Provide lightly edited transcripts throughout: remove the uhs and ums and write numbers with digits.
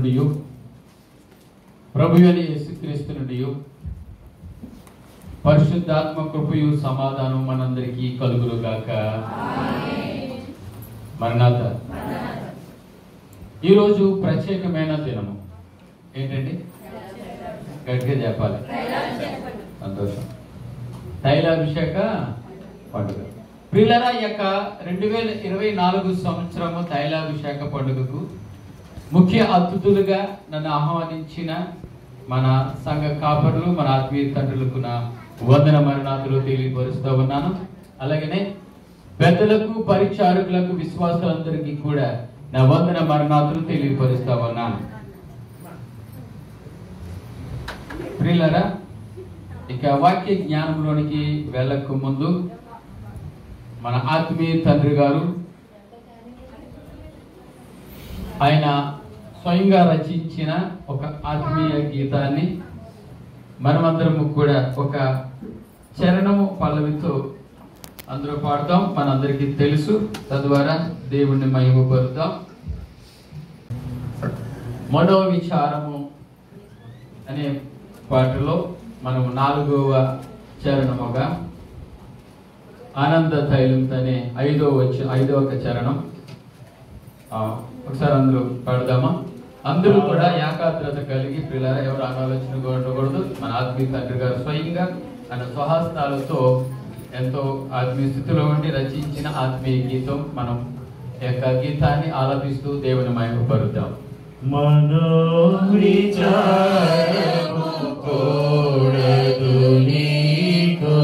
నుండి ప్రభువైన యేసుక్రీస్తు నుండి పరిశుద్ధాత్మ కృపయు సమాధానం మనందరికీ కలుగును గాక. మరణాత. ఈరోజు ప్రత్యేకమైన దినము ఏంటండి? గట్టిగా చెప్పాలి. సంతోషం. తైలాభిషేక పండుగ. ప్రియులారా, ఈ యొక్క 2024 సంవత్సరము తైలాభిషేక పండుగకు ముఖ్య అతిథులుగా నన్ను ఆహ్వానించిన మన సంఘ కాపరులు, మన ఆత్మీయ తండ్రులకు నా వందన మరణాతులు తెలియపరుస్తూ ఉన్నాను. అలాగనే పెద్దలకు, పరిచారకులకు, విశ్వాసులందరికీ కూడా నా వందన మరణాతులు తెలియపరుస్తూ ఉన్నాను. ప్రియులారా, ఇక వాక్య జ్ఞానంలోనికి వెళ్ళక ముందు మన ఆత్మీయ తండ్రి గారు ఆయన స్వయంగా రచించిన ఒక ఆత్మీయ గీతాన్ని మనమందరము కూడా ఒక చరణము పల్లవితో అందరూ పాడతాం. మనందరికీ తెలుసు. తద్వారా దేవుణ్ణి మహిమపరుద్దాం. మనోవిచారము అనే పాటలో మనం 4వ చరణముగా ఆనంద తైలంతో అనే 5వ చరణం ఒకసారి అందరూ పాడదామా? అందరూ కూడా ఏకాగ్రత కలిగి, పిల్లల ఎవరు ఆలోచన ఉండకూడదు. మన ఆత్మీయ తండ్రి గారు స్వయంగా ఆయన స్వహస్తాలతో ఎంతో ఆత్మీయ స్థితిలో ఉండి రచించిన ఆత్మీయ గీతం. మనం ఈ యొక్క గీతాన్ని ఆలపిస్తూ దేవుని మహిమపరుద్దాం. మనోవిచారము కూడదు నీకు,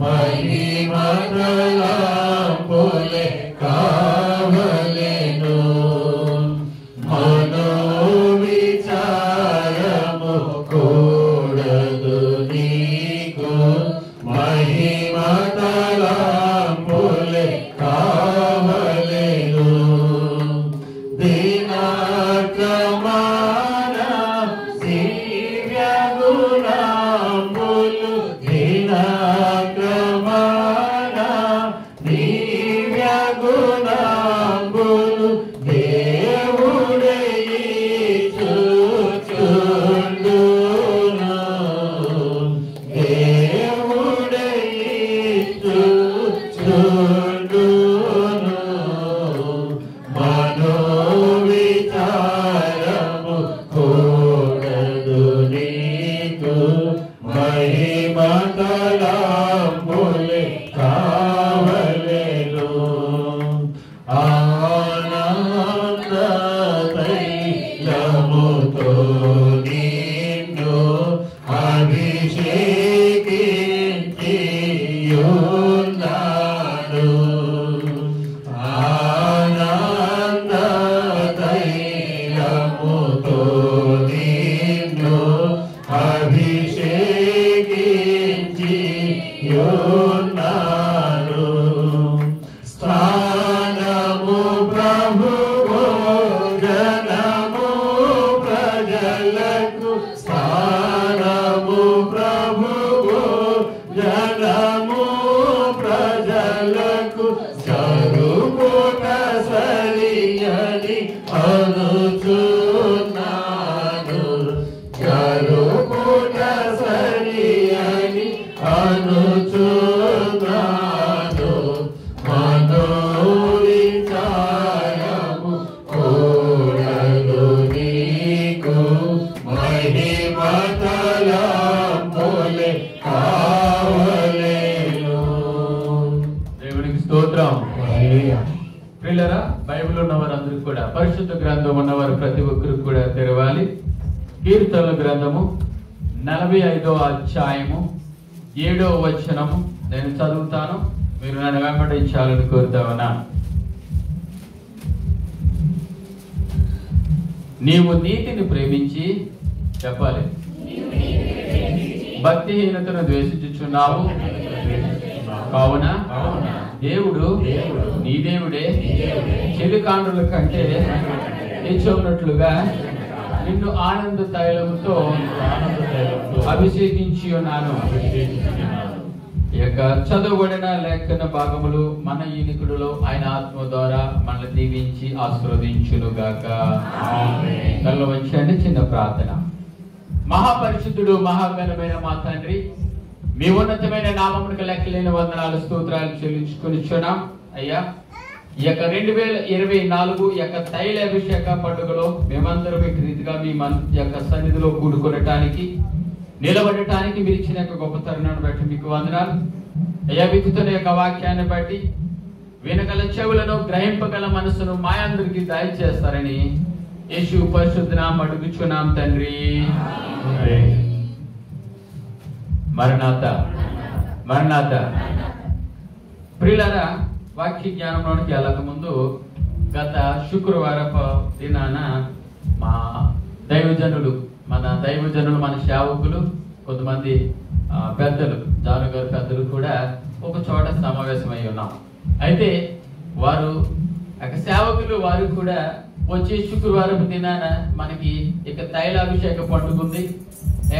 మహిమ తలంపులే కావలెను. మనోవిచారము కూడదు నీకు, మహిమ తలంపులే కావలెను. బైబిల్ ఉన్నవారు అందరూ కూడా, పరిశుద్ధ గ్రంథం ఉన్నవారు ప్రతి ఒక్కరు కూడా తెరవాలి. కీర్తనల గ్రంథము 45వ అధ్యాయము 7వ వచనము నేను చదువుతాను. మీరు నన్ను వెంబడించాలని కోరుతావనా? నీవు నీతిని ప్రేమించి చెప్పాలి, భక్తిహీనతను ద్వేషించుచున్నావు. కావున దేవుడు నీ దేవుడే చెలికాండ్రుల కంటే తెచ్చున్నట్లుగా నిన్ను ఆనంద తైలముతో అభిషేకించి ఉన్నాను. ఈ యొక్క చదువుబడిన లేఖన భాగములు మన ఈనికుడిలో ఆయన ఆత్మ ద్వారా మనల్ని దీవించి ఆశీర్వదించునుగాక. కళ్ళు వంచండి. చిన్న ప్రార్థన. మహాపరిశుద్ధుడు మహాఘనమైన మా తండ్రి, మీ ఉన్నతమైన నామమునకు లెక్కలేని వందనాలు స్తోత్రాలు చెల్లించుకొనిచున్నాం అయ్యా. ఈ యొక్క 2024 ఈ యొక్క తైలాభిషేక పండుగలో మేమందరం ఈ రీతిగా మీ యొక్క సన్నిధిలో కూడుకొనటానికి నిలబడటానికి మీరు ఇచ్చిన యొక్క గొప్ప తరుణాన్ని బట్టి మీకు వందనాలు అయ్యా. విత్తుతున్న యొక్క వాక్యాన్ని బట్టి వినగల చెవులను గ్రహింపగల మనసును మా అందరికి దయచేస్తారని యేసు పరిశుద్ధ నామమున అడుగుచున్నాం తండ్రి. మరణాత మరణాత. ప్రియులారా, వాక్య జ్ఞానంలోనికి వెళ్ళక ముందు గత శుక్రవారపు దినాన మా దైవజనులు మన సేవకులు కొంతమంది పెద్దలు, జానుగారు పెద్దలు కూడా ఒక చోట సమావేశమై ఉన్నాం. అయితే వారు సేవకులు వారు కూడా వచ్చే శుక్రవారపు దినాన మనకి ఇక తైలాభిషేక పండుగ ఉంది,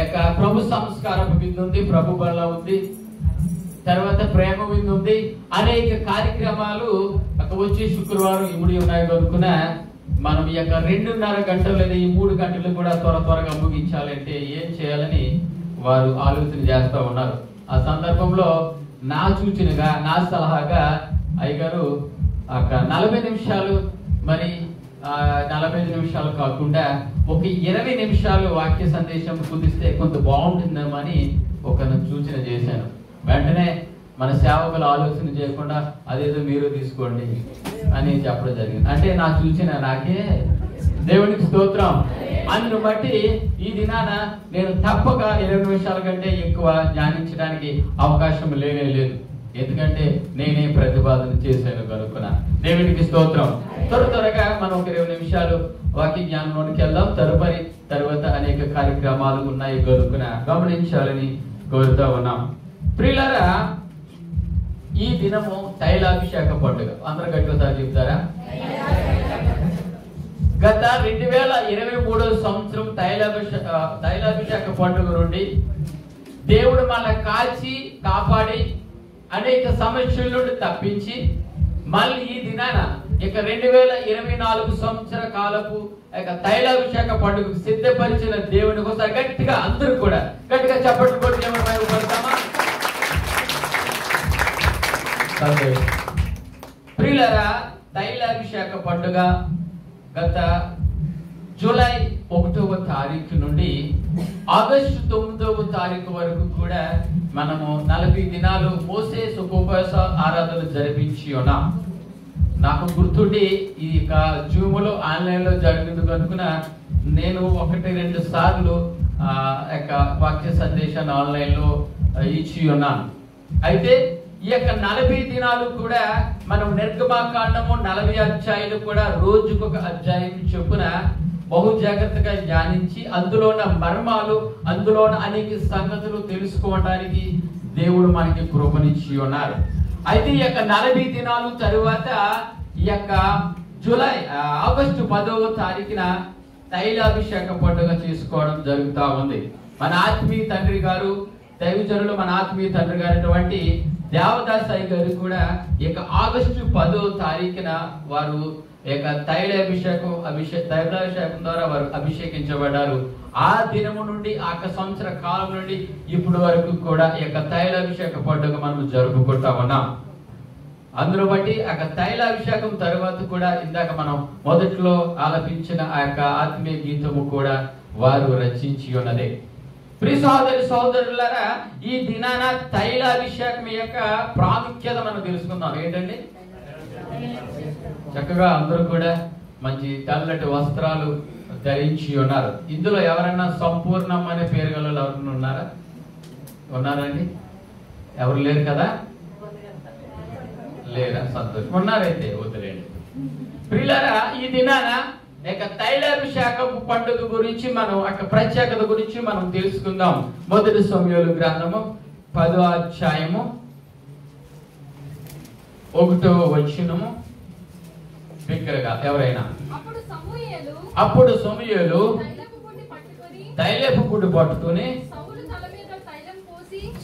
ఇక ప్రభు సంస్కారపు విందు ఉంది, ప్రభు బల్ల ఉంది, తర్వాత ప్రేమ విందు ఉంది, అనేక కార్యక్రమాలు వచ్చే శుక్రవారం ఇముడి ఉన్నాయి కనుక మనం ఈ యొక్క 2.5 గంటలు లేదా ఈ 3 గంటలు కూడా త్వరగా ముగించాలంటే ఏం చేయాలని వారు ఆలోచన చేస్తూ ఉన్నారు. ఆ సందర్భంలో నా సూచనగా, నా సలహాగా అయ్యగారు 40 నిమిషాలు, మరి 45 నిమిషాలు కాకుండా ఒక 20 నిమిషాలు వాక్య సందేశం కుదిస్తే కొంత బాగుంటుందేమని ఒక సూచన చేశాను. వెంటనే మన సేవకులు ఆలోచన చేయకుండా అదేదో మీరు తీసుకోండి అని చెప్పడం జరిగింది. అంటే నా సూచన నాకే దేవునికి స్తోత్రం. అందును బట్టి ఈ దినాన నేను తప్పక 20 నిమిషాల కంటే ఎక్కువ ధ్యానించడానికి అవకాశం లేదు. ఎందుకంటే నేనే ప్రతిపాదన చేశాను కనుక్కున్న దేవునికి స్తోత్రం. త్వరగా మనం ఒక 20 నిమిషాలు వాక్య జ్ఞానంలోనికి వెళ్దాం. తర్వాత అనేక కార్యక్రమాలు ఉన్నాయి కనుక్కున గమనించాలని కోరుతా ఉన్నాం. ప్రియులారా, ఈ దినము తైలాభిషేక పండుగ. అందరూ గట్టిసారి చెప్తారా? గత 2023 సంవత్సరం తైలాభిషేక పండుగ నుండి దేవుడు మన కాచి కాపాడి అనేక సమస్యల నుండి తప్పించి మళ్ళీ ఈ దినాన ఇక 2024 సంవత్సర కాలపు తైలాభిషేక పండుగకు సిద్ధపరిచిన దేవుని కోసం గట్టిగా అందరూ కూడా గట్టిగా చప్పట్లు కొట్టి పడతామా? ప్రియులారా, తైలాభిషేక పండుగ గత జూలై 1వ తారీఖు నుండి ఆగస్టు 9వ తారీఖు వరకు కూడా మనము 40 దినాలు మోసే ఉపవాస ఆరాధన జరిపించి ఉన్నాం. నాకు గుర్తుండి ఈ జూములో ఆన్లైన్లో జరిగింది కనుక నేను 1-2 సార్లు వాక్య సందేశాన్ని ఆన్లైన్లో ఇచ్చి ఉన్నాను. అయితే ఈ యొక్క 40 దినాలు కూడా మనం నిర్గమాకాండము 40 అధ్యాయులు కూడా రోజుకొక అధ్యాయం చొప్పున బహు జాగ్రత్తగా ధ్యానించి అందులో ఉన్న మర్మాలు, అందులో అనేక సంగతులు తెలుసుకోవడానికి దేవుడు మనకి కృపనిచ్చి ఉన్నారు. అయితే ఈ యొక్క 40 దినాలు తరువాత ఈ యొక్క ఆగస్టు 10వ తారీఖున తైలాభిషేక పండుగ చేసుకోవడం జరుగుతూ ఉంది. మన ఆత్మీయ తండ్రి గారు, దైవజనులు మన ఆత్మీయ తండ్రి గారు దేవదాస్ అయ్య గారు కూడా ఈ యొక్క ఆగస్టు 10వ తారీఖున వారు తైలాభిషేకం ద్వారా వారు అభిషేకించబడ్డారు. ఆ దినము నుండి ఆ సంవత్సర కాలం నుండి ఇప్పుడు వరకు కూడా ఈ యొక్క తైలాభిషేక పండుగ మనం జరుపుకుంటా ఉన్నాం. అందులో బట్టి ఆ తైలాభిషేకం తర్వాత కూడా ఇందాక మనం మొదట్లో ఆలపించిన ఆ యొక్క ఆత్మీయ గీతము కూడా వారు రచించి ఉన్నదే. ప్రియ సహోదరులారా, ఈ దినాన తైలాభిషేకం యొక్క ప్రాముఖ్యత మనం తెలుసుకుందాం. ఏంటండి? చక్కగా అందరూ కూడా మంచి తెల్లటి వస్త్రాలు ధరించి ఉన్నారు. ఇందులో ఎవరైనా సంపూర్ణం అనే పేరు గల ఎవరైనా ఉన్నారా? ఉన్నారండి? ఎవరు లేరు కదా? లేరా? సంతోషం. ఉన్నారైతే వదిలేండి. ప్రియులారా, ఈ దినాన తైలాభిషేకం పండుగ గురించి మనం ప్రత్యేకత గురించి మనం తెలుసుకుందాం. 1 సమూయేలు గ్రంథము 10వ అధ్యాయము 1వ వచనము. బిగ్గరగా ఎవరైనా. అప్పుడు సమూయేలు తైలపు పుట్టు పట్టుకొని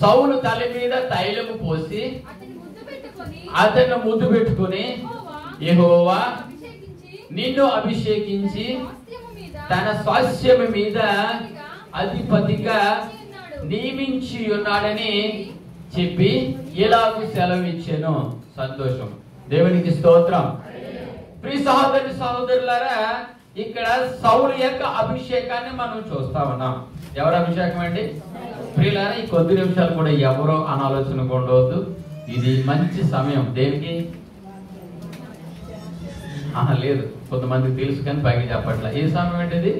సౌలు తల మీద తైలము పోసి అతన్ని ముద్దు పెట్టుకుని యెహోవా నిన్ను అభిషేకించి తన స్వాస్థ్యము మీద అధిపతిగా నియమించి ఉన్నాడని చెప్పి ఇలాగూ సెలవిచ్చాను. సంతోషం, దేవునికి స్తోత్రం. ప్రియ సహోదరి సహోదరులారా, ఇక్కడ సౌలు యొక్క అభిషేకాన్ని మనం చూస్తా ఉన్నాం. ఎవరు అభిషేకం అండి ప్రియులారా? ఈ కొద్ది నిమిషాలు కూడా ఎవరో అనాలోచన ఉండవద్దు. ఇది మంచి సమయం. దేనికి? లేదు, కొంతమందికి తెలుసు కానీ పైకి చెప్పట్ల. ఏ సమయం అంటే ఇది?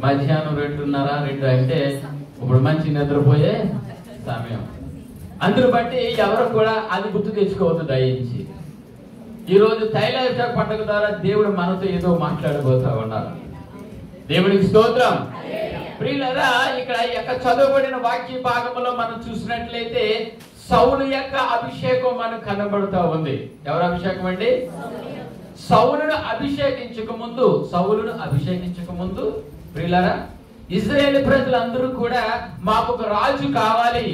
మధ్యాహ్నం 2:30 అంటే ఇప్పుడు మంచి నిద్రపోయే సమయం. అందును బట్టి ఎవరు కూడా అది గుర్తు తెచ్చుకోవద్దు దయించి. ఈ రోజు తైలాభిషేక పండుగ ద్వారా దేవుడు మనతో ఏదో మాట్లాడబోతా ఉన్నారు. దేవునికి స్తోత్రం. ప్రియులారా, ఇక్కడ చదవబడిన వాక్య భాగంలో మనం చూసినట్లయితే సౌలు యొక్క అభిషేకం మనకు కనబడుతూ ఉంది. ఎవరు అభిషేకం అండి? సౌలును అభిషేకించక ముందు ప్రియులారా, ఇశ్రాయేలు ప్రజలందరూ కూడా మాకు ఒక రాజు కావాలి.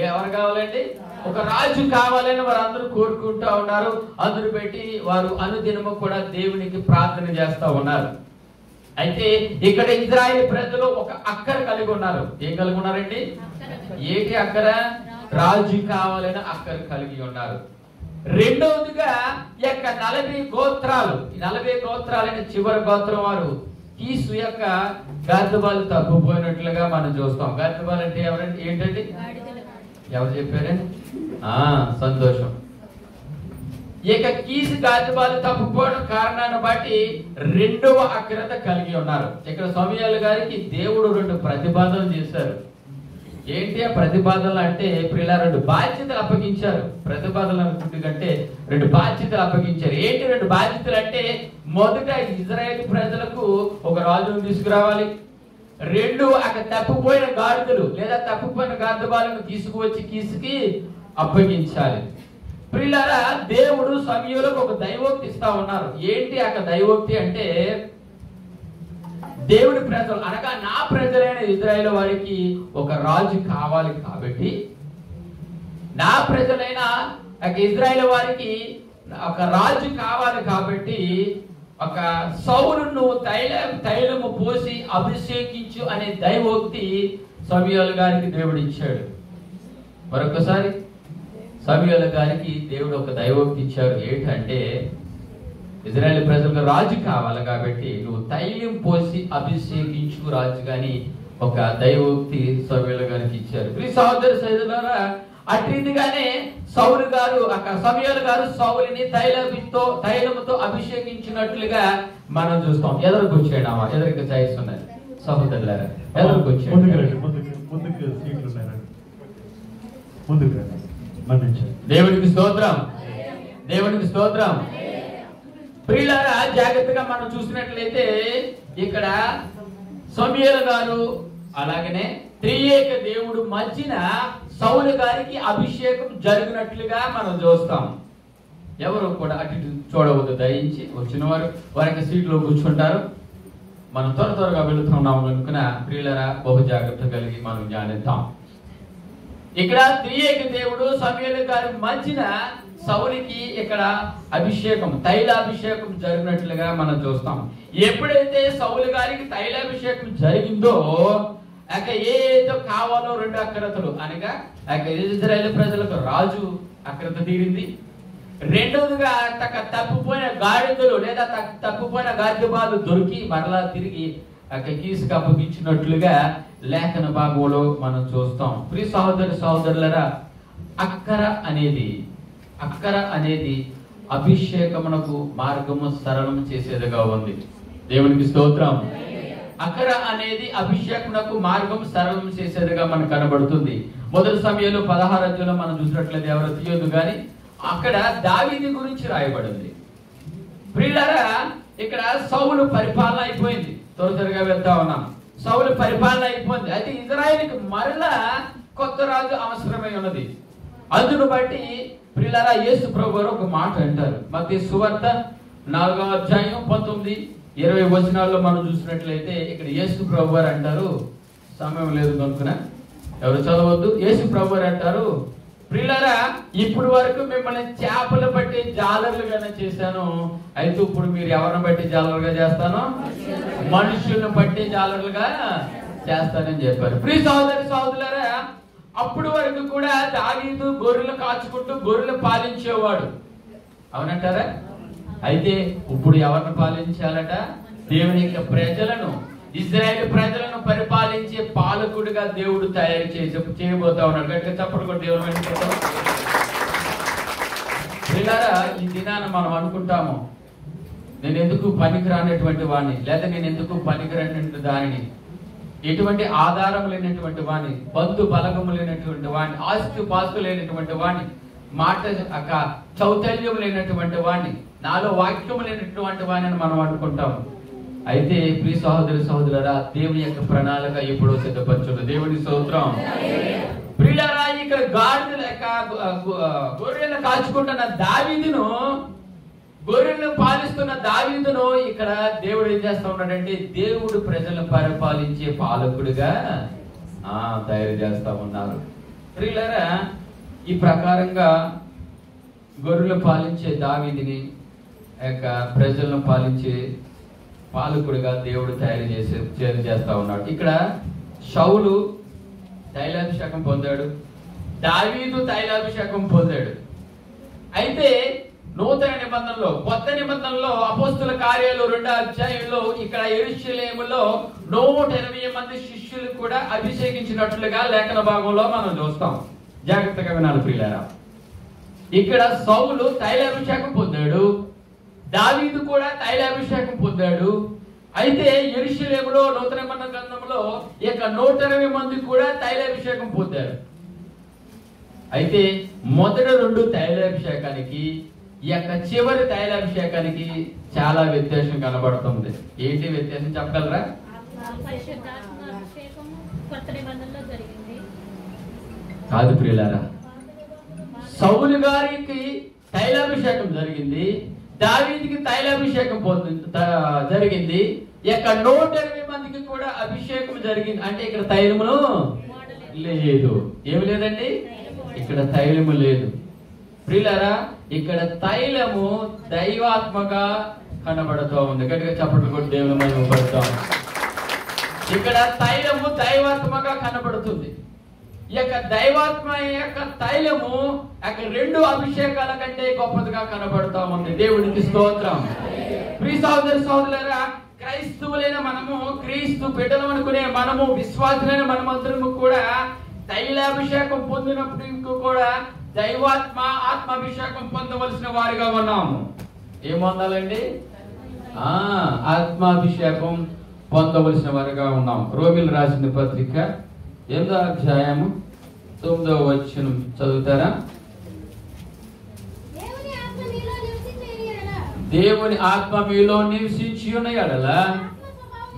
ఎవరు కావాలండి? ఒక రాజు కావాలని వారు అందరూ కోరుకుంటా ఉన్నారు. అందరూ పెట్టి వారు అనుదినము కూడా దేవునికి ప్రార్థన చేస్తా ఉన్నారు. అయితే ఇక్కడ ఇశ్రాయేలు ప్రజలు ఒక అక్కర కలిగి ఉన్నారు. ఏం కలిగి ఉన్నారండి? ఏంటి అక్కర? రాజు కావాలని అక్కర కలిగి ఉన్నారు. రెండవదిగా యొక్క 40 గోత్రాలు, 40 గోత్రాలైన చివరి గోత్రం వారు కీసు యొక్క గర్దబాలు తప్పిపోయినట్లుగా మనం చూస్తాం. గర్దబాలు అంటే ఎవరండి? ఏంటండి? ఎవరు చెప్పారండి? సంతోషం. ఇక కీసు గర్దబాలు తప్పిపోవడం కారణాన్ని బట్టి రెండవ అగ్రత కలిగి ఉన్నారు. ఇక్కడ సమూయేలు గారికి దేవుడు 2 ప్రతిపాదనలు చేశారు. ఏంటి ఆ ప్రతిపాదనలు అంటే ప్రియులారా, 2 బాధ్యతలు అప్పగించారు. ప్రతిపాదనలు అనుకుంటే 2 బాధ్యతలు అప్పగించారు. ఏంటి 2 బాధ్యతలు అంటే, మొదట ఇశ్రాయేలు ప్రజలకు ఒక రాజును తీసుకురావాలి. 2 అక్కడ తప్పిపోయిన గాడిదలు లేదా తప్పిపోయిన గర్దబాలను తీసుకువచ్చి కీసుకి అప్పగించాలి. ప్రియులారా, దేవుడు సమూయేలుకు ఒక దైవోక్తి ఇస్తా ఉన్నారు. ఏంటి ఆ దైవోక్తి అంటే, దేవుడి ప్రజలు అనగా నా ప్రజలైన ఇశ్రాయేలు వారికి ఒక రాజు కావాలి కాబట్టి, నా ప్రజలైన ఇశ్రాయేలు వారికి ఒక రాజు కావాలి కాబట్టి ఒక సౌలును తైలము పోసి అభిషేకించు అనే దైవోక్తి సమూయేలు గారికి దేవుడు ఇచ్చాడు. మరొకసారి సమూయేలు గారికి దేవుడు ఒక దైవోక్తి ఇచ్చారు. ఏంటంటే, ఇశ్రాయేలు ప్రజలకు రాజు కావాలి కాబట్టి నువ్వు తైలం పోసి అభిషేకించు రాజు గాని ఒక దైవోక్తి సమూయేలు గారికి ఇచ్చారు. ప్రియ సహోదరి సహోదరులారా, అట్టిదిగానే సౌలు గారు సమూయేలు గారు సౌలుని తైలముతో అభిషేకించినట్లుగా మనం చూస్తాం. ఎదురుకు వచ్చేయడమా? ఎదురుకు చేస్తున్నారు సహోదరులారా, ఎదురుకు వచ్చేయండి. దేవునికి స్తోత్రం, దేవునికి స్తోత్రం. ప్రియులారా, జాగ్రత్తగా మనం చూసినట్లయితే ఇక్కడ సమూయేలు గారు అలాగనే త్రియేక దేవుడు మధ్యన సౌలు గారికి అభిషేకం జరిగినట్లుగా మనం చూస్తాం. ఎవరు కూడా అటు చూడవద్దు దయించి. వచ్చిన వారికి సీట్లో కూర్చుంటారు. మనం త్వరగా వెళుతున్నాం కనుక ప్రియులారా, బహు జాగ్రత్త కలిగి మనం ధ్యానిద్దాం. ఇక్కడ త్రియేక దేవుడు సమూయేలు గారి మధ్యన సౌలుకి ఇక్కడ తైలాభిషేకం జరిగినట్లుగా మనం చూస్తాం. ఎప్పుడైతే సౌలు గారికి తైలాభిషేకం జరిగిందో ఏదో కావాలో 2 అక్రతలు అనగా ఇశ్రాయేలు ప్రజలకు రాజు అక్రత తీరింది. రెండవదిగా తప్పిపోయిన గాడిదలు లేదా తప్పిపోయిన గర్దబాలు దొరికి మరలా తిరిగి కీసుకు అప్పగించినట్లుగా లేఖన భాగంలో మనం చూస్తాం. ప్రియ సహోదరి సహోదరులారా, అక్కర అనేది అభిషేకమునకు మార్గము సరళం చేసేదిగా ఉంది. దేవునికి స్తోత్రం. అక్కర అనేది అభిషేకమునకు మార్గం సరళం చేసేదిగా మనకు కనబడుతుంది. మొదటి సమయంలో 16 అధ్యాయంలో మనం చూసినట్లయితే ఎవరు తీయొద్దు కానీ అక్కడ దావీదు గురించి రాయబడింది. ప్రియులారా, ఇక్కడ సౌలు పరిపాలన అయిపోయింది. త్వరగా వెళ్తా ఉన్నాం. సౌలు పరిపాలన అయిపోయింది. అయితే ఇశ్రాయేలుకి మరలా కొత్త రాజు అవసరమై ఉన్నది. అందును బట్టి ప్రియులారా, యేసు ప్రభువు ఒక మాట అంటారు. మత్తయి సువార్త 4వ అధ్యాయం 19-20 వచనాల్లో మనం చూసినట్లయితే ఇక్కడ యేసు ప్రభువు అంటారు. సమయం లేదు కనుక ఎవరు చదవద్దు. యేసు ప్రభువారు అంటారు, ప్రియులారా ఇప్పుడు వరకు మిమ్మల్ని చేపలు బట్టి జాలర్లుగానే చేశాను, అయితే ఇప్పుడు మీరు ఎవరిని బట్టి జాలరుగా చేస్తాను? మనుషులను బట్టి జాలరులుగా చేస్తానని చెప్పారు. ప్రియ సహోదరి సహోదరులారా, అప్పుడు వరకు కూడా దావీదు గొర్రెలు కాచుకుంటూ గొర్రెలు పాలించేవాడు, అవునంటారా? అయితే ఇప్పుడు ఎవరిని పాలించాలట? దేవుని యొక్క ప్రజలను, ఇజ్రాయేల్ ప్రజలను పరిపాలించే పాలకుడిగా దేవుడు తయారు చేయబోతా ఉన్నాడు. గట్టిగా చప్పట్లు కొట్టి దేవుని వెంట. పిల్లరా, ఈ దినాన మనం అనుకుంటాము, నేను ఎందుకు పనికిరానటువంటి వాడిని, లేదా నేను ఎందుకు పనికిరానటువంటి దానిని, ఎటువంటి ఆధారం లేనటువంటి వాడిని, బంధు బలగము లేనటువంటి వాడిని, ఆస్తి పాస్తు లేనటువంటి వాడిని, మాట చౌతల్యం లేనటువంటి వాడిని, నాలో వాక్యం లేనటువంటి వాడిని మనం అనుకుంటాము. అయితే ప్రియ సహోదరి సహోదరులారా, దేవుని యొక్క ప్రణాళిక ఎప్పుడో సిద్ధపరచుడు. దేవుని స్తోత్రం. ప్రియులారా, ఇక్కడ గాడిద లేక గొర్రెలను కాచుకుంటున్న దావీదును, గొర్రెలను పాలిస్తున్న దావీదును ఇక్కడ దేవుడు ఏం చేస్తా ఉన్నాడంటే, దేవుడు ప్రజలను పరిపాలించే పాలకుడిగా తయారు చేస్తా ఉన్నారు. ప్రియులారా, ఈ ప్రకారంగా గొర్రెలు పాలించే దావీదుని యొక్క ప్రజలను పాలించే పాలకుడిగా దేవుడు తయారు చేస్తా ఉన్నాడు. ఇక్కడ షౌలు తైలాభిషేకం పొందాడు, దావీదు తైలాభిషేకం పొందాడు. అయితే నూతన నిబంధనలో, కొత్త నిబంధనలో అపోస్తుల కార్యాలు 2వ అధ్యాయంలో ఇక్కడ యెరూషలేములో 180 మంది శిష్యులు కూడా అభిషేకించినట్లుగా లేఖన భాగంలో మనం చూస్తాం. జాగ్రత్తగా వినాలి ప్రియులారా. ఇక్కడ సౌలు తైలాభిషేకం పొందాడు, దావీదు కూడా తైలాభిషేకం పొందాడు. అయితే యెరూషలేములో నూతన నిబంధన గ్రంథంలో ఇక 180 మంది కూడా తైలాభిషేకం పొందారు. అయితే మొదటి 2 తైలాభిషేకానికి ఈ యొక్క చివరి తైలాభిషేకానికి చాలా వ్యత్యాసం కనబడుతుంది. ఏంటి వ్యత్యాసం చెప్పగలరా? కాదు ప్రియులారా, సౌలు గారికి తైలాభిషేకం జరిగింది, దావీదుకి తైలాభిషేకం జరిగింది, ఇక 180 మందికి కూడా అభిషేకం జరిగింది. అంటే ఇక్కడ తైలమును లేదు. ఏమి లేదండి? ఇక్కడ తైలము లేదు. ప్రియులారా, ఇక్కడ తైలము దైవాత్మగా కనబడుతూ ఉంది. గట్టిగా చప్పట్లు కొట్టి దేవుని మహిమపడతాం. ఇక్కడ తైలము దైవాత్మగా కనబడుతుంది. ఈ యొక్క దైవాత్మ యొక్క తైలము యొక్క 2 అభిషేకాల కంటే గొప్పదిగా కనబడుతూ ఉంది. దేవునికి స్తోత్రం. ప్రియ సహోదరి సహోదరులారా, క్రైస్తవులైన మనము, క్రీస్తు బిడ్డలు అనుకునే మనము, విశ్వాసులైన మనమందరము కూడా తైలాభిషేకం పొందినప్పుడు కూడా దైవాత్మ ఆత్మాభిషేకం పొందవలసిన వారిగా ఉన్నాము. ఏం పొందాలండి? ఆత్మాభిషేకం పొందవలసిన వారిగా ఉన్నాం. రోమిలు రాసిన పత్రిక 8వ అధ్యాయము 9వ వచనం చదువుతారా? దేవుని ఆత్మ మీలో నివసించి ఉన్న యెడల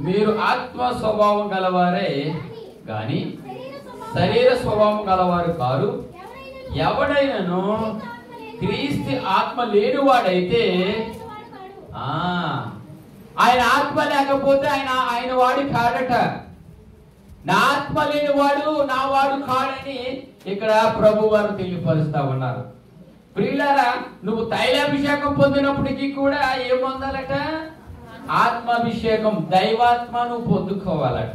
మీరు ఆత్మ స్వభావం గలవారే గాని శరీర స్వభావం గలవారు కారు. ఎవడైనను క్రీస్తు ఆత్మ లేనివాడైతే, ఆయన ఆత్మ లేకపోతే ఆయన వాడి కాడట. నా ఆత్మ లేని వాడు నా వాడు కాడని ఇక్కడ ప్రభు వారు తెలియపరుస్తా ఉన్నారు. ప్రియులారా, నువ్వు తైలాభిషేకం పొందినప్పటికీ కూడా ఏం పొందాలట? ఆత్మాభిషేకం, దైవాత్మ నువ్వు పొందుకోవాలట.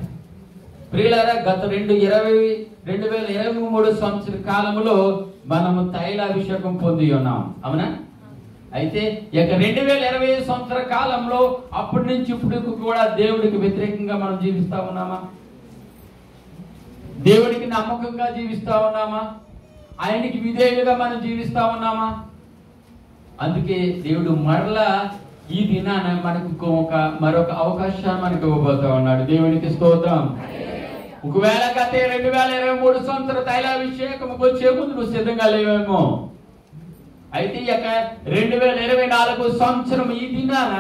ప్రియులారా, గత 2023 సంవత్సర కాలంలో మనము తైలాభిషేకం పొంది ఉన్నాం, అవునా? అయితే ఇక 2025 సంవత్సర కాలంలో అప్పటి నుంచి ఇప్పుడు కూడా దేవుడికి వ్యతిరేకంగా మనం జీవిస్తా ఉన్నామా? దేవుడికి నమ్మకంగా జీవిస్తా ఉన్నామా? ఆయనకి విధేయులుగా మనం జీవిస్తా ఉన్నామా? అందుకే దేవుడు మరలా ఈ దినాన మనకు మరొక అవకాశాన్ని మనకు ఇవ్వబోతా ఉన్నాడు. దేవునికి స్తోత్రం. ఒకవేళ గత 2023 సంవత్సర తైలాభిషేకం వచ్చే ముందు నువ్వు సిద్ధంగా లేవేమో, అయితే ఇక 2024 సంవత్సరం ఈ దినాన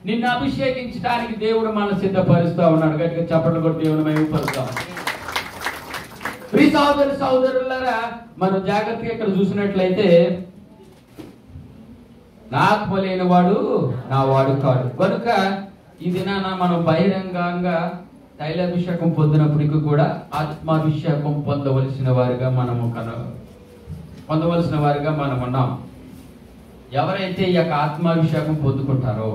నిన్ను అభిషేకించడానికి దేవుడు మనం సిద్ధపరుస్తా ఉన్నాడు. గట్టిగా చప్పట్లు కొట్టి దేవుని మహిమపరుస్తాం. ప్రియ సహోదరి సహోదరులారా, మనం జాగ్రత్తగా ఇక్కడ చూసినట్లయితే, నా ఆత్మ లేని వాడు నా వాడు కాడు. కనుక ఈ దినాన మనం బహిరంగంగా తైలాభిషేకం పొందినప్పటికీ కూడా ఆత్మాభిషేకం పొందవలసిన వారిగా మనం ఉన్నాం. ఎవరైతే ఈ యొక్క ఆత్మాభిషేకం పొందుకుంటారో,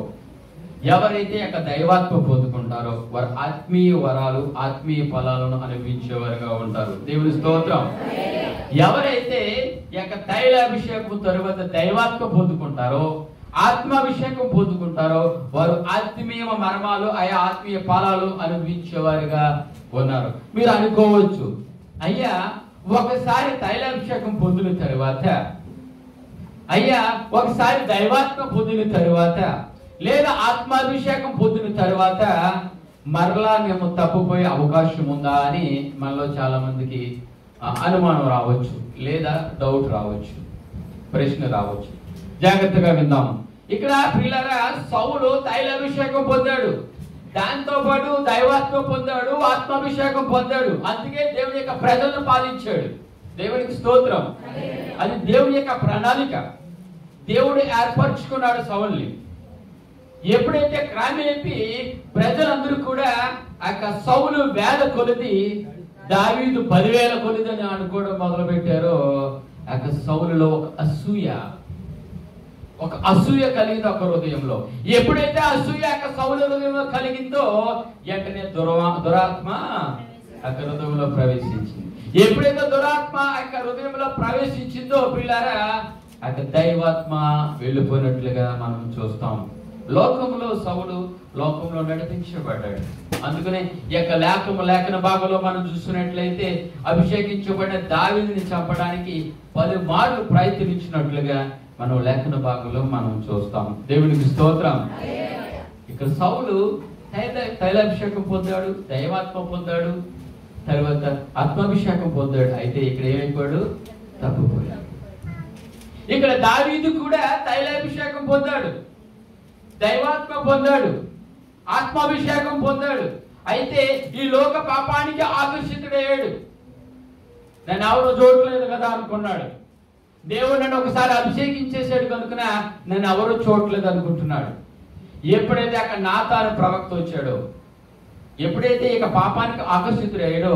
ఎవరైతే ఈ యొక్క దైవాత్మ పొందుకుంటారో వారు ఆత్మీయ వరాలు, ఆత్మీయ ఫలాలను అనుభవించేవారుగా ఉంటారు. దేవుని స్తోత్రం. ఎవరైతే ఈ యొక్క తైలాభిషేకం తరువాత దైవాత్మ పొందుకుంటారో, ఆత్మాభిషేకం పొందుకుంటారో వారు ఆత్మీయ మర్మాలు, ఆయా ఆత్మీయ ఫలాలు అనుభవించేవారుగా ఉన్నారు. మీరు అనుకోవచ్చు, అయ్యా ఒకసారి తైలాభిషేకం పొందిన తరువాత, అయ్యా ఒకసారి దైవాత్మ పొందిన తరువాత, లేదా ఆత్మాభిషేకం పొందిన తరువాత మరలా మేము తప్పుపోయే అవకాశం ఉందా అని మనలో చాలా మందికి అనుమానం రావచ్చు, లేదా డౌట్ రావచ్చు, ప్రశ్న రావచ్చు. జాగ్రత్తగా విందాము. ఇక్కడ ప్రియులారా, సౌలు తైలాభిషేకం పొందాడు, దాంతో పాటు దైవాత్మ పొందాడు, ఆత్మాభిషేకం పొందాడు. అందుకే దేవుని యొక్క ప్రజలను పాలించాడు. దేవునికి స్తోత్రం. అది దేవుని యొక్క ప్రణాళిక. దేవుడు ఏర్పరచుకున్నాడు సౌల్ని. ఎప్పుడైతే క్రమేపీ ప్రజలందరూ కూడా ఆ సౌలు వేల కొలది, దావీదు 10,000 కొలది అని అనుకోవడం మొదలు పెట్టారో, ఆ సౌలులో ఒక అసూయ కలిగింది ఒక హృదయంలో. ఎప్పుడైతే అసూయ సౌలు హృదయంలో కలిగిందో వెంటనే దురాత్మ ఆ హృదయంలో ప్రవేశించింది. ఎప్పుడైతే దురాత్మ ఆ హృదయంలో ప్రవేశించిందో పిల్లారా, ఆ దైవాత్మ వెళ్ళిపోయినట్లుగా మనం చూస్తాం. లోకంలో సౌలు లోకంలో నడిపించబడ్డాడు. అందుకనే ఈ యొక్క లేఖన భాగంలో మనం చూస్తున్నట్లయితే అభిషేకించబడిన దావీదుని చంపడానికి 10 మార్లు ప్రయత్నించినట్లుగా మనం లేఖన భాగంలో మనం చూస్తాం. దేవునికి స్తోత్రం. ఇక్కడ సౌలు తైలాభిషేకం పొందాడు, దైవాత్మ పొందాడు, తర్వాత ఆత్మాభిషేకం పొందాడు. అయితే ఇక్కడ ఏమైపోయాడు? తప్పిపోయాడు. ఇక్కడ దావీదు కూడా తైలాభిషేకం పొందాడు, దైవాత్మ పొందాడు, ఆత్మాభిషేకం పొందాడు. అయితే ఈ లోక పాపానికి ఆకర్షితుడయ్యాడు. నన్ను ఎవరు చూడలేదు కదా అనుకున్నాడు. దేవుడు నన్ను ఒకసారి అభిషేకించేశాడు కనుక నన్ను ఎవరు చూడలేదు అనుకుంటున్నాడు. ఎప్పుడైతే అక్కడ నాతాను ప్రవక్త వచ్చాడో, ఎప్పుడైతే ఇక పాపానికి ఆకర్షితుడయ్యాడో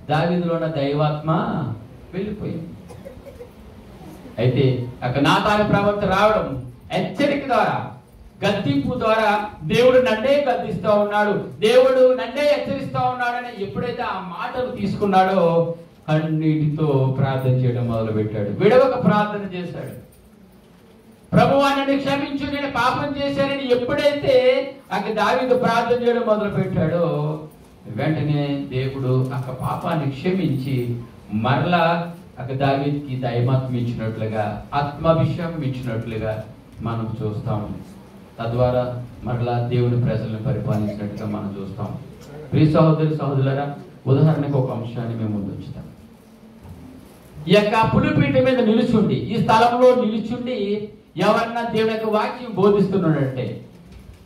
దావీదులో ఉన్న దైవాత్మ వెళ్ళిపోయింది. అయితే అక్కడ నాతాను ప్రవక్త రావడం, హెచ్చరిక ద్వారా, గద్దింపు ద్వారా దేవుడు నన్నే గద్దిస్తా ఉన్నాడు, దేవుడు నన్నే హెచ్చరిస్తా ఉన్నాడని ఎప్పుడైతే ఆ మాటలు తీసుకున్నాడో కన్నీటితో ప్రార్థన చేయడం మొదలు పెట్టాడు. విడవక ప్రార్థన చేశాడు. ప్రభువా నన్ను క్షమించు, నేను పాపం చేశానని ఎప్పుడైతే అక్కడ దావీదు ప్రార్థన చేయడం మొదలు పెట్టాడో వెంటనే దేవుడు అక్క పాపాన్ని క్షమించి మరలా అక్కడ దావీదుకి దైవాత్మ ఇచ్చినట్లుగా, ఆత్మాభిషేకం ఇచ్చినట్లుగా మనం చూస్తాము. తద్వారా మరలా దేవుని ప్రజలను పరిపాలించినట్టుగా మనం చూస్తాం. ప్రియ సహోదరులారా, ఉదాహరణకు ఒక అంశాన్ని మేము ముందు ఉంచుతాం. ఈ యొక్క పులిపీఠ మీద నిలుచుండి, ఈ స్థలంలో నిలుచుండి ఎవరన్నా దేవుని యొక్క వాక్యం బోధిస్తున్నాడంటే,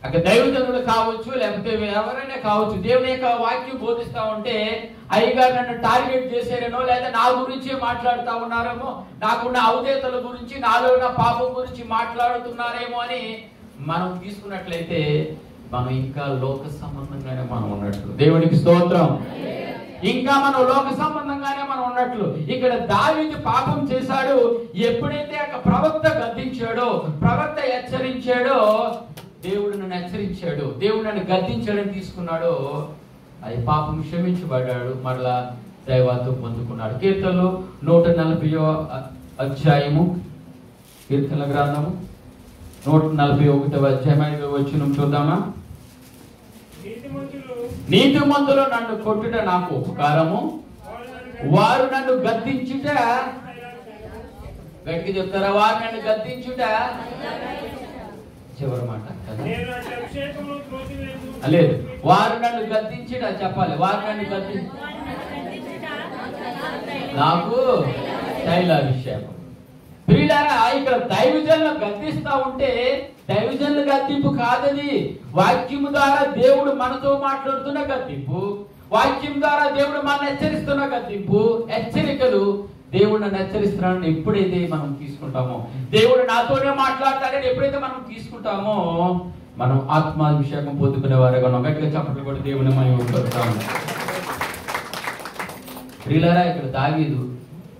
అక్కడ దైవజనులు కావచ్చు, లేకపోతే ఎవరైనా కావచ్చు, దేవుని యొక్క వాక్యం బోధిస్తా ఉంటే అయ్యగారు నన్ను టార్గెట్ చేశారేనో, లేదా నా గురించి మాట్లాడుతూ ఉన్నారేమో, నాకున్న అవధేతల గురించి, నాలో ఉన్న పాపం గురించి మాట్లాడుతున్నారేమో అని మనం తీసుకున్నట్లయితే మనం ఇంకా లోక సంబంధంగానే మనం ఉన్నట్లు. దేవునికి స్తోత్రం. ఇంకా మనం లోక సంబంధంగానే మనం ఉన్నట్లు. ఇక్కడ దావీదు పాపం చేశాడు. ఎప్పుడైతే ఒక ప్రవక్త గద్దించాడో, ప్రవక్త హెచ్చరించాడో, దేవుడు నన్ను హెచ్చరించాడు, దేవుడు నన్ను గద్దించాడని తీసుకున్నాడో, అది పాపం క్షమించబడ్డాడు, మరలా దైవాత్మ పొందుకున్నాడు. కీర్తనలు 140వ అధ్యాయము, కీర్తనల గ్రంథము 141వ అధ్యాయం 5వ వచనం చూద్దామా? నీతిమంతులు నన్ను కొట్టుట నాకు ఉపకారము, వారు నన్ను గద్దించుట, గట్టిగా చెప్తారా? వారు నన్ను గద్దించుట, చివరి మాట లేదు, వారు నన్ను గద్దించుట చెప్పాలి. వారు నన్ను గద్దించు నాకు తైలాభిషేకం. ప్రియులారా, ఇక్కడ దైవజనులు గద్దిస్తా ఉంటే దైవజనుల గద్దింపు కాదది. వాక్యం ద్వారా దేవుడు మనతో మాట్లాడుతున్న గద్దింపు, వాక్యం ద్వారా దేవుడు మనల్ని హెచ్చరిస్తున్న గద్దింపు, హెచ్చరికలు. దేవుడు నన్ను హెచ్చరిస్తున్నాడని ఎప్పుడైతే మనం తీసుకుంటామో, దేవుడు నాతోనే మాట్లాడతాడని ఎప్పుడైతే మనం తీసుకుంటామో మనం ఆత్మాభిషేకం పొందుకునే వారుగా గట్టిగా చప్పట్లు కూడా దేవుని మహిమపరుస్తాము. ప్రియులారా, ఇక్కడ దావీదు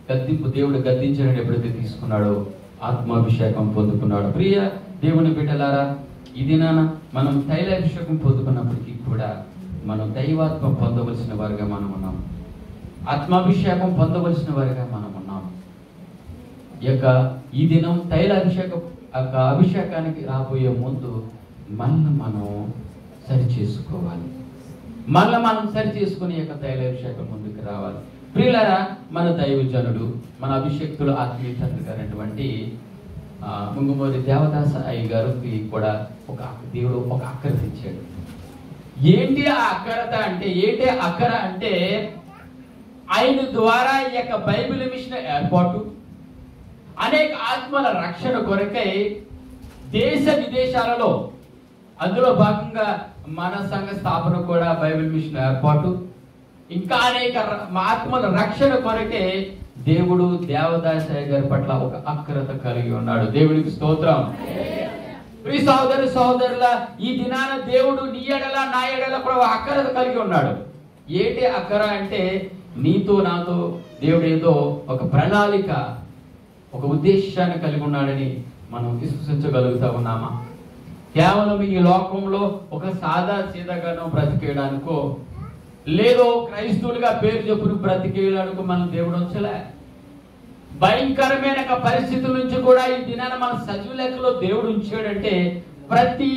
గద్దింపు దేవుడు గద్దించడానికి ఎప్పుడైతే తీసుకున్నాడో ఆత్మాభిషేకం పొందుకున్నాడు. ప్రియ దేవుని బిడ్డలారా, ఈ దినాన మనం తైలాభిషేకం పొందుకున్నప్పటికీ కూడా మనం దైవాత్మ పొందవలసిన వారిగా మనం ఉన్నాం. ఆత్మాభిషేకం పొందవలసిన వారిగా మనం ఉన్నాం. ఈ దినం తైలాభిషేకం అభిషేకానికి రాబోయే ముందు మనం సరి చేసుకోవాలి. మనం సరి చేసుకుని తైలాభిషేకం ముందుకు రావాలి. ప్రియులారా, మన దైవజనుడు, మన అభిషేక్తులు ఆత్మీయ తండ్రి గారైనటువంటి ముంగుమూరి దేవదాస అయ్య గారికి కూడా దేవుడు ఒక అక్కరత ఇచ్చాడు. ఏంటి ఆ అక్కరత అంటే? ఏంటి అక్కర అంటే, ఆయన ద్వారా ఈ యొక్క బైబిల్ మిషన్ ఏర్పాటు, అనేక ఆత్మల రక్షణ కొరకై దేశ విదేశాలలో, అందులో భాగంగా మన సంఘ స్థాపన కూడా బైబిల్ మిషన్ ఏర్పాటు, ఇంకా అనేక ఆత్మల రక్షణ కొరకే దేవుడు దేవదాసయ్య గారి పట్ల ఒక అక్కరత కలిగి ఉన్నాడు. దేవునికి స్తోత్రం. ప్రియ సహోదరి సహోదరుల, ఈ దినాన దేవుడు నీ ఎడల నా ఎడల కూడా ఒక అక్కరత కలిగి ఉన్నాడు. ఏంటి అక్కర అంటే, నీతో నాతో దేవుడు ఏదో ఒక ప్రణాళిక, ఒక ఉద్దేశాన్ని కలిగి ఉన్నాడని మనం విశ్వసించగలుగుతా ఉన్నామా? కేవలం ఈ లోకంలో ఒక సాదా సీదాగానో బ్రతికేయడానికో, లేదో క్రైస్తవులుగా పేరు చెప్పును బ్రతికేయడానికో మనం దేవుడు ఉంచలే. భయంకరమైన పరిస్థితుల నుంచి కూడా ఈ దినాన మన సజీవ లెక్కలో దేవుడు ఉంచాడంటే, ప్రతి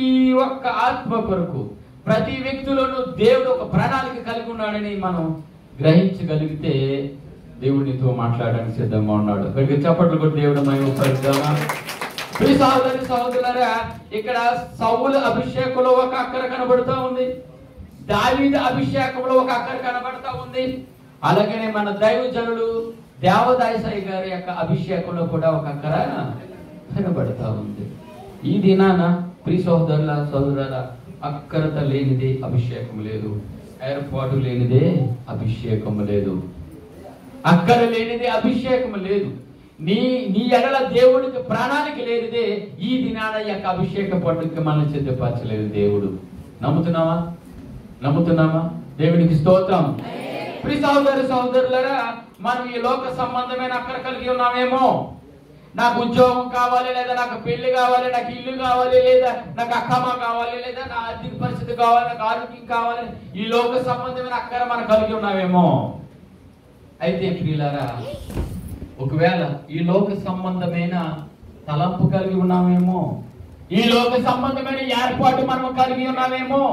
ఒక్క ఆత్మ కొరకు, ప్రతి వ్యక్తిలోనూ దేవుడు ఒక ప్రణాళిక కలిగి ఉన్నాడని మనం గ్రహించగలిగితే దేవుడు నీతో మాట్లాడడానికి సిద్ధంగా ఉన్నాడు. ఇక్కడికి చప్పట్లు కూడా దేవుడు మహిమపరుద్దామా? ప్రియ సహోదరి సహోదరులారా, ఇక్కడ సౌలు అభిషేకంలో ఒక అక్కర కనబడుతూ ఉంది, దావీదు అభిషేకంలో ఒక అక్కర కనబడతా ఉంది. అలాగనే మన దైవజనుడు దేవదాసయ్య గారి యొక్క అభిషేకంలో కూడా ఒక అక్కర కనబడతా ఉంది. ఈ దినాన ప్రియ సహోదరుల సోదరుల, అక్కరత లేనిదే అభిషేకం లేదు, ఏర్పాటు లేనిదే అభిషేకం లేదు, అక్కర లేనిదే అభిషేకం లేదు. నీ ఎడల దేవుడికి ప్రణాళిక లేనిదే ఈ దినాన యొక్క అభిషేక పండుగ మనల్ని సిద్ధపరచలేదు దేవుడు. నమ్ముతున్నామా? దేవునికి స్తోత్రం. ప్రియ సహోదరి సహోదరులారా, మనం ఈ లోక సంబంధమైన అక్కర కలిగి ఉన్నామేమో. నాకు ఉద్యోగం కావాలి, లేదా నాకు పెళ్లి కావాలి, నాకు ఇల్లు కావాలి, లేదా నాకు అక్కమ్మ కావాలి, లేదా నా ఆర్థిక పరిస్థితి కావాలి, నాకు ఆరోగ్యం కావాలి, ఈ లోక సంబంధమైన అక్కర మనం కలిగి ఉన్నామేమో. అయితే ప్రియులారా, ఒకవేళ ఈ లోక సంబంధమైన తలంపు కలిగి ఉన్నామేమో, ఈ లోక సంబంధమైన ఏర్పాటు మనం కలిగి ఉన్నామేమో.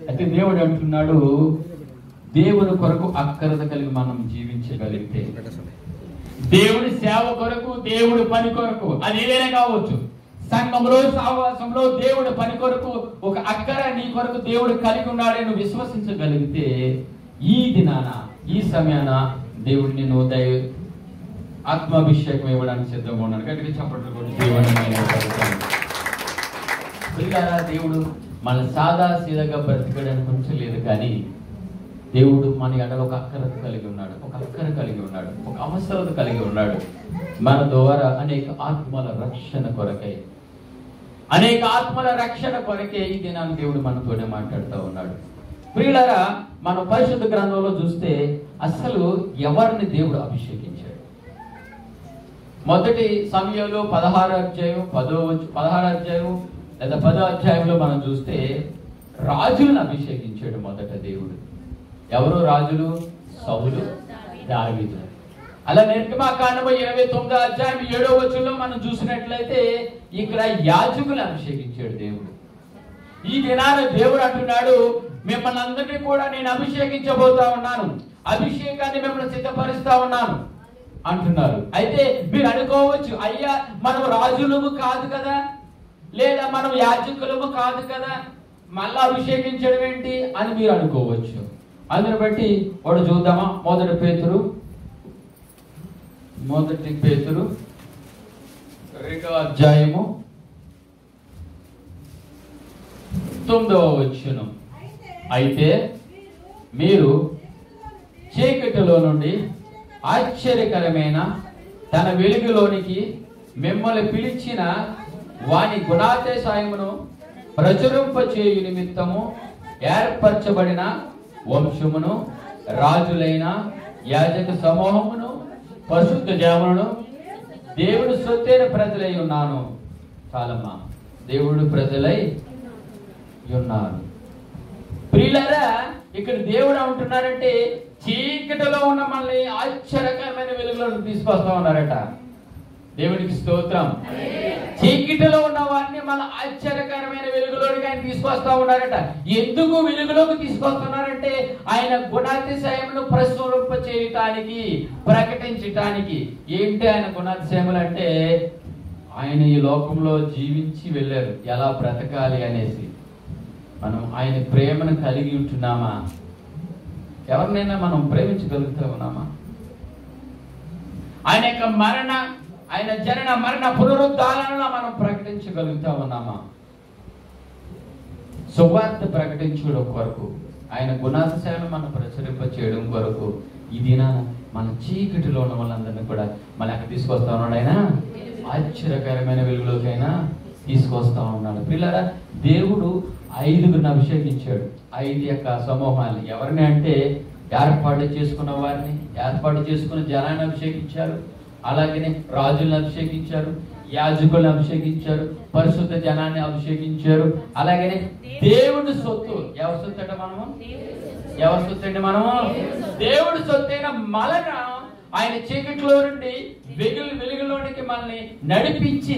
అయితే దేవుడు అంటున్నాడు, దేవుని కొరకు అక్కరత కలిగి మనం జీవించగలిగితే, దేవుడి సేవ కొరకు, దేవుడి పని కొరకు, అది ఏదైనా కావచ్చు, సంఘంలో సహవాసంలో దేవుడి పని కొరకు ఒక అక్కర నీ కొరకు దేవుడు కలిగి ఉన్నాడని విశ్వసించగలిగితే, ఈ దినాన, ఈ సమయాన దేవుడు నిన్ను ఆత్మాభిషేకం ఇవ్వడానికి సిద్ధంగా ఉన్నాడు. గట్టిగా చప్పట్లు కొట్టి దేవుడు మన సాదా సీదాగా బ్రతికడానికి ఉంచలేదు, కానీ దేవుడు మన ఎడల ఒక అక్కరత కలిగి ఉన్నాడు, ఒక అక్కర కలిగి ఉన్నాడు, ఒక అవసరత కలిగి ఉన్నాడు. మన ద్వారా అనేక ఆత్మల రక్షణ కొరకే ఈ దినాన్ని దేవుడు మనతోనే మాట్లాడుతూ ఉన్నాడు. ప్రియులారా, మన పరిశుద్ధ గ్రంథంలో చూస్తే అసలు ఎవరిని దేవుడు అభిషేకించాడు? మొదటి సమయంలో 16వ అధ్యాయం లేదా 10వ అధ్యాయంలో మనం చూస్తే రాజులను అభిషేకించాడు మొదట దేవుడు. ఎవరు రాజులు? సౌలు, దావీదు. అలా నిర్గమాకాండము 29వ అధ్యాయం 7వ వచనంలో మనం చూసినట్లయితే ఇక్కడ యాజకులను అభిషేకించాడు దేవుడు. ఈ దినాన దేవుడు అంటున్నాడు, మిమ్మల్ని అందరినీ కూడా నేను అభిషేకించబోతా ఉన్నాను, అభిషేకాన్ని మిమ్మల్ని సిద్ధపరుస్తా ఉన్నాను అంటున్నారు. అయితే మీరు అనుకోవచ్చు, అయ్యా మనం రాజులము కాదు కదా, లేదా మనం యాజకులము కాదు కదా, మళ్ళా అభిషేకించడం ఏంటి అని మీరు అనుకోవచ్చు. అందుని బట్టి వాడు చూద్దామా? మొదటి పేతురు 2వ అధ్యాయము 9వ వచనం. అయితే మీరు చీకటిలో నుండి ఆశ్చర్యకరమైన తన వెలుగులోనికి మిమ్మల్ని పిలిచిన వాని గుణాతిశయమును ప్రచురింపచేయు నిమిత్తము ఏర్పరచబడిన వంశమును, రాజులైన యాజక సమూహమును, పరిశుద్ధ జనమును, దేవుడు సొత్తైన ప్రజలై ఉన్నాను. చాలమ్మా, దేవుడు ప్రజలై ఉన్నారు. ప్రియులారా, ఇక్కడ దేవుడు అంటున్నారంటే చీకటిలో ఉన్న మనల్ని ఆశ్చర్యకరమైన వెలుగులోకి తీసుకొస్తా ఉన్నారట. దేవునికి స్తోత్రం. చీకటిలో ఉన్న వారిని మన ఆశ్చర్యకరమైన వెలుగులోకి ఆయన తీసుకొస్తా ఉన్నారట. ఎందుకు వెలుగులోకి తీసుకొస్తున్నారంటే ఆయన గుణాతిశయమును ప్రచురింప చేయటానికి, ప్రకటించటానికి. ఏంటి ఆయన గుణాతిశయములు అంటే ఆయన ఈ లోకంలో జీవించి వెళ్ళారు, ఎలా బ్రతకాలి అనేసి. మనం ఆయన ప్రేమను కలిగి ఉంటున్నామా? ఎవరినైనా మనం ప్రేమించగలుగుతా ఉన్నామా? ఆయన యొక్క మరణ, ఆయన జనన మరణ పునరుద్ధారణను మనం ప్రకటించగలుగుతా ఉన్నామా? సువార్త ప్రకటించడం కొరకు, ఆయన గుణాతిశయాన్ని మనం ప్రచురింప చేయడం కొరకు ఈ దినాన మన చీకటిలో ఉన్న వాళ్ళందరినీ కూడా మళ్ళీ అక్కడ తీసుకొస్తా ఉన్నాడు. ఆయన ఆశ్చర్యకరమైన వెలుగులోకైనా తీసుకొస్తా ఉన్నాడు. పిల్లరా, దేవుడు 5గురిని అభిషేకించాడు. 5 యొక్క సమూహాలు ఎవరిని అంటే ఏర్పాటు చేసుకున్న వారిని, ఏర్పాటు చేసుకున్న జనాన్ని అభిషేకించారు. అలాగనే రాజులను అభిషేకించారు, యాజకులను అభిషేకించారు, పరిశుద్ధ జనాన్ని అభిషేకించారు. అలాగనే దేవుడి సొత్తు. ఎవరి సొత్తు అంటే మనము? ఎవరి సొత్తు అంటే మనము? దేవుడి సొత్తు అయిన మలన ఆయన చీకటిలో నుండి వెలుగులోనికి మనల్ని నడిపించి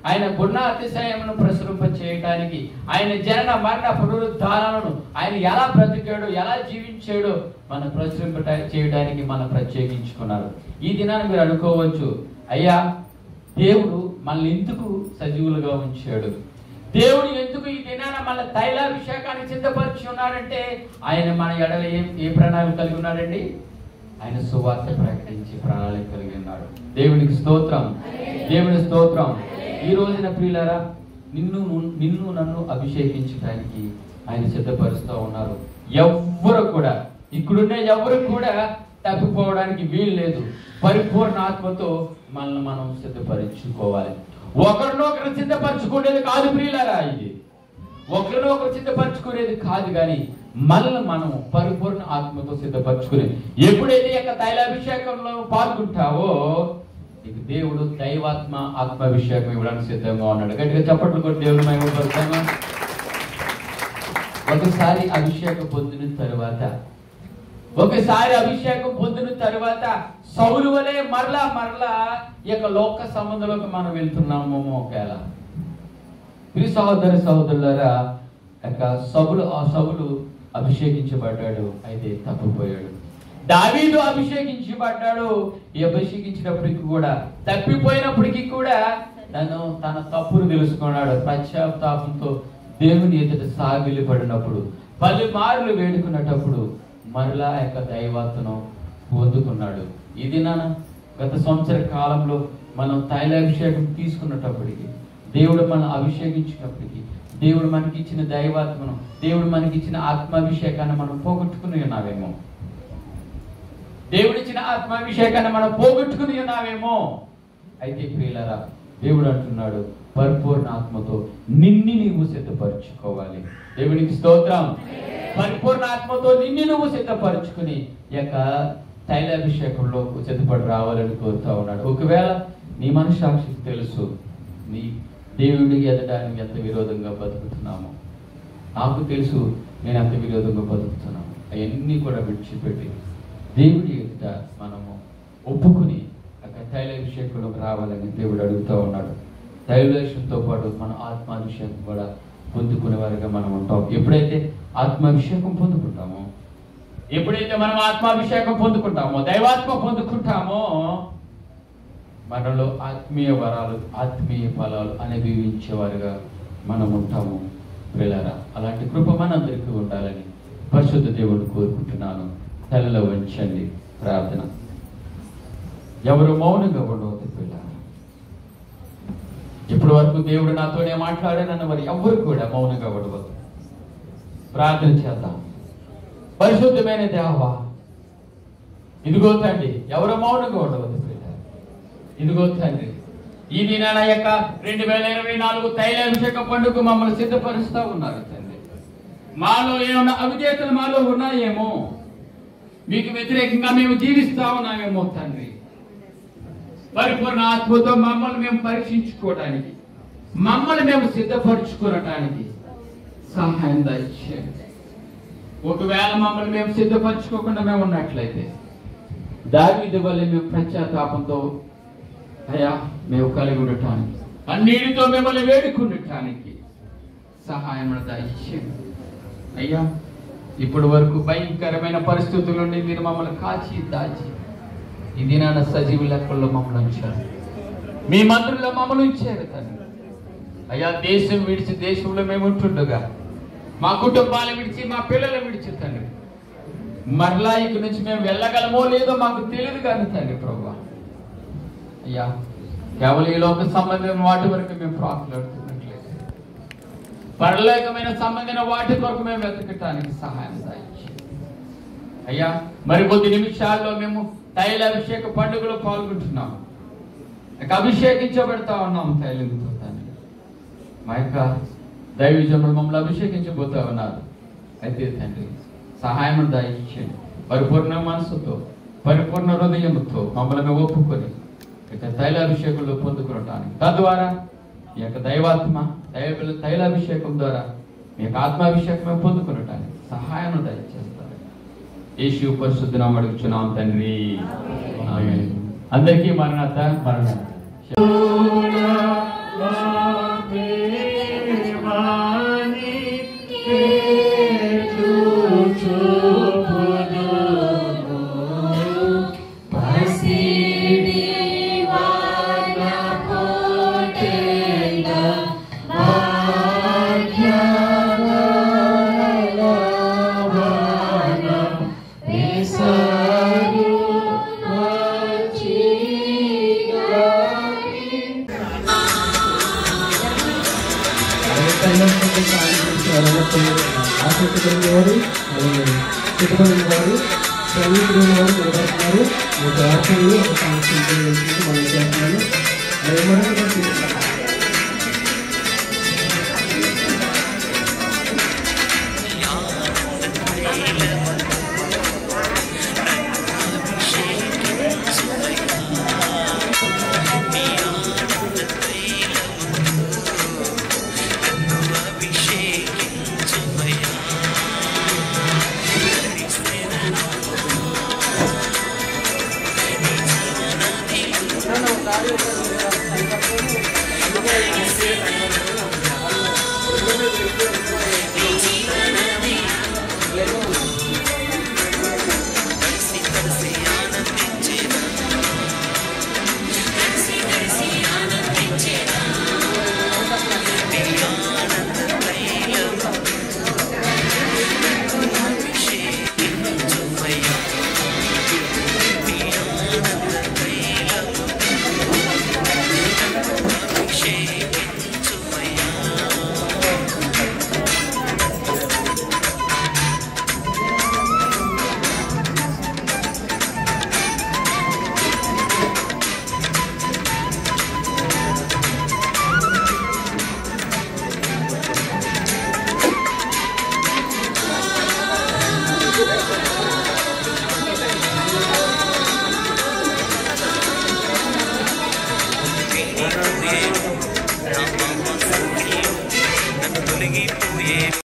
ఆయన గుణ అతిశయమును ప్రచురింప చేయడానికి, ఆయన జనన మరణ పునరుద్ధారణను ఆయన ఎలా బ్రతికాడు, ఎలా జీవించాడో మనం ప్రచురింప చేయడానికి మనం ప్రత్యేకించుకున్నారు. ఈ దినాన్ని మీరు అనుకోవచ్చు, అయ్యా దేవుడు మనల్ని ఎందుకు సజీవులుగా ఉంచాడు, దేవుడు ఎందుకు ఈ దినాన మన తైలాభిషేకాన్ని సిద్ధపరిచి ఉన్నాడంటే ఆయన మన ఎడల ఏ ప్రణాళిక కలిగి ఉన్నాడండి? ఆయన సువార్త ప్రకటించి ప్రణాళిక కలిగి ఉన్నాడు. దేవునికి స్తోత్రం, దేవుని స్తోత్రం. ఈ రోజున ప్రియులారా, నిన్ను నన్ను అభిషేకించడానికి ఆయన సిద్ధపరుస్తూ ఉన్నారు. ఎవ్వరు కూడా, ఇక్కడున్న ఎవరు కూడా తప్పిపోవడానికి వీలు లేదు. పరిపూర్ణ ఆత్మతో మనల్ని మనం సిద్ధపరచుకోవాలి. ఒకరినొకరు సిద్ధపరచుకునేది కాదు ప్రియులారా, ఇది ఒకరినొకరు సిద్ధపరచుకునేది కాదు, కానీ మనల్ని మనం పరిపూర్ణ ఆత్మతో సిద్ధపరచుకునేది. ఎప్పుడైతే యొక్క తైలాభిషేకంలో పాల్గొంటావో నీకు దేవుడు దైవాత్మ ఆత్మాభిషేకం ఇవ్వడానికి సిద్ధంగా ఉన్నాడు. గట్టిగా చప్పట్లు కొట్టి దేవుడు మహిమపరుస్తాము. ఒకసారి అభిషేకం పొందిన తరువాత సౌలు వలె మరలా ఈ యొక్క లోక సంబంధంలోకి మనం వెళ్తున్నాము. ఒకవేళ ప్రియ సహోదరులారా, సౌలు అభిషేకించబడ్డాడు, అయితే తప్పిపోయాడు. దావీదు అభిషేకించబడ్డాడు, అభిషేకించినప్పటికీ కూడా తప్పిపోయినప్పటికీ కూడా తన తప్పును తెలుసుకున్నాడు. పశ్చాత్తాపంతో దేవుని ఎదుట సాగిలి పడినప్పుడు, పలుమార్లు వేడుకున్నప్పుడు మరలా యొక్క దైవత్వం పొందుకున్నాడు. ఇది గత సంవత్సర కాలంలో మనం తైలాభిషేకం తీసుకున్నప్పటికీ, దేవుడు మనం అభిషేకించినప్పటికీ, దేవుడు మనకి ఇచ్చిన దైవాత్మను, దేవుడు మనకి ఇచ్చిన ఆత్మాభిషేకాన్ని మనం పోగొట్టుకుని ఉన్నావేమో. దేవుడిచ్చిన ఆత్మాభిషేకాన్ని మనం పోగొట్టుకుని ఉన్నావేమో. అయితే ప్రియులారా, దేవుడు అంటున్నాడు, పరిపూర్ణ ఆత్మతో నిన్ను నీవు సిద్ధపరచుకోవాలి. దేవునికి స్తోత్రం. పరిపూర్ణ ఆత్మతో నిన్ను నువ్వు సిద్ధపరచుకుని యొక్క తైలాభిషేకంలో సిద్ధపడి రావాలని కోరుతా ఉన్నాడు. ఒకవేళ నీ మనస్సాక్షికి తెలుసు నీ దేవుడికి ఎదడానికి ఎంత విరోధంగా బతుకుతున్నాము. నాకు తెలుసు నేను ఎంత విరోధంగా బతుకుతున్నాను. అవన్నీ కూడా విడిచిపెట్టి దేవుడి ఎదుట మనము ఒప్పుకుని అక్కడ తైలాభిషేకంలోకి రావాలని దేవుడు అడుగుతూ ఉన్నాడు. తైలాభిషేకంతో పాటు మన ఆత్మాభిషేకం కూడా పొందుకునే వారిగా మనం ఉంటాం. ఎప్పుడైతే ఆత్మాభిషేకం పొందుకుంటామో, ఎప్పుడైతే మనం ఆత్మాభిషేకం పొందుకుంటామో, దైవాత్మ పొందుకుంటామో, మనలో ఆత్మీయ వరాలు, ఆత్మీయ ఫలాలు అనుభవించేవారుగా మనం ఉంటాము. ప్రియులారా, అలాంటి కృప మనందరికీ ఉండాలని పరిశుద్ధ దేవుడు కోరుకుంటున్నాను. తలలో వంచండి, ప్రార్థన. ఎవరు మౌనంగా ఉండవద్దు పిల్లలు. ఇప్పటి వరకు దేవుడు నాతోనే మాట్లాడానన్న వారు ఎవరు కూడా మౌనంగా ఉండవద్దు. ప్రార్థన చేద్దాం. పరిశుద్ధమైన దేవా, ఇదిగో తండ్రి, ఎవరు మౌనంగా ఉండవద్దు పిల్లలు. ఇదిగో తండ్రి, ఈ దినాన యొక్క 2024 తైలాభిషేక పండుగ మమ్మల్ని సిద్ధపరుస్తూ ఉన్నారు తండ్రి. మాలో ఏమన్నా అవిధేయతలు మాలో ఉన్నాయేమో, మీకు వ్యతిరేకంగా మేము జీవిస్తా ఉన్నామేమో తండ్రి. పరిపూర్ణ ఆత్మతో మమ్మల్ని మేము పరీక్షించుకోవడానికి, మమ్మల్ని మేము సిద్ధపరచుకోవటానికి సహాయం దయచేయండి. ఒకవేళ మమ్మల్ని మేము సిద్ధపరచుకోకుండా మేము ఉన్నట్లయితే దావీదు వల్లే మేము పశ్చాత్తాపంతో అయ్యా మేము కలిగి ఉండటానికి, అన్నిటితో మిమ్మల్ని వేడుకుండటానికి సహాయం దయచేయండి అయ్యా. ఇప్పటి వరకు భయంకరమైన పరిస్థితుల నుండి మీరు మమ్మల్ని కాచి దాచి ఈ దినాన సజీవ లెక్కల్లో మమ్మల్ని ఉంచారు, మీ మందిరంలో మమ్మల్ని ఉంచారు తండ్రి. అయ్యా దేశం విడిచి దేశంలో మేము ఉంటుండగా, మా కుటుంబాలు విడిచి మా పిల్లలు విడిచి తండ్రి మరలా ఇక నుంచి మేము వెళ్ళగలమో లేదో మాకు తెలియదు కానీ తండ్రి ప్రభువా అయ్యా, కేవలం ఈ లోక సంబంధమైన వాటి వరకు మేము ప్రాకులాడుతున్నట్లేదు, పరలోకమైన సంబంధమైన వాటి కొరకు మేము వెతకటానికి సహాయం దయచేయండి అయ్యా. మరికొద్ది నిమిషాల్లో మేము తైలాభిషేక పండుగలో పాల్గొంటున్నాము, అభిషేకించబడతా ఉన్నాము తైలంతో తండ్రి. మా యొక్క దైవజనులు మమ్మల్ని అభిషేకించబోతా ఉన్నారు. అయితే తండ్రి సహాయం దయచేయండి. పరిపూర్ణ మనసుతో పరిపూర్ణ హృదయంతో మమ్మల్ని ఒప్పుకొని ఇక తైలాభిషేకంలో పొందుకోవటానికి, తద్వారా ఈ యొక్క దైవాత్మ తైలాభిషేకం ద్వారా మీ యొక్క ఆత్మాభిషేకం పొందుకోవటానికి సహాయం దయచేస్తారు. యేసు పరిశుద్ధ నామమున అడుగుచున్నాం తండ్రి, ఆమేన్. అందరికీ మరణాత మరణాత. ఆసక్తి వారు చిట్టపడిన వారు చదువుకున్న వారు నిలబడుతున్నారు. ఒక ఆశలు ఒక సంస్కృతి మనం చేస్తున్నాను.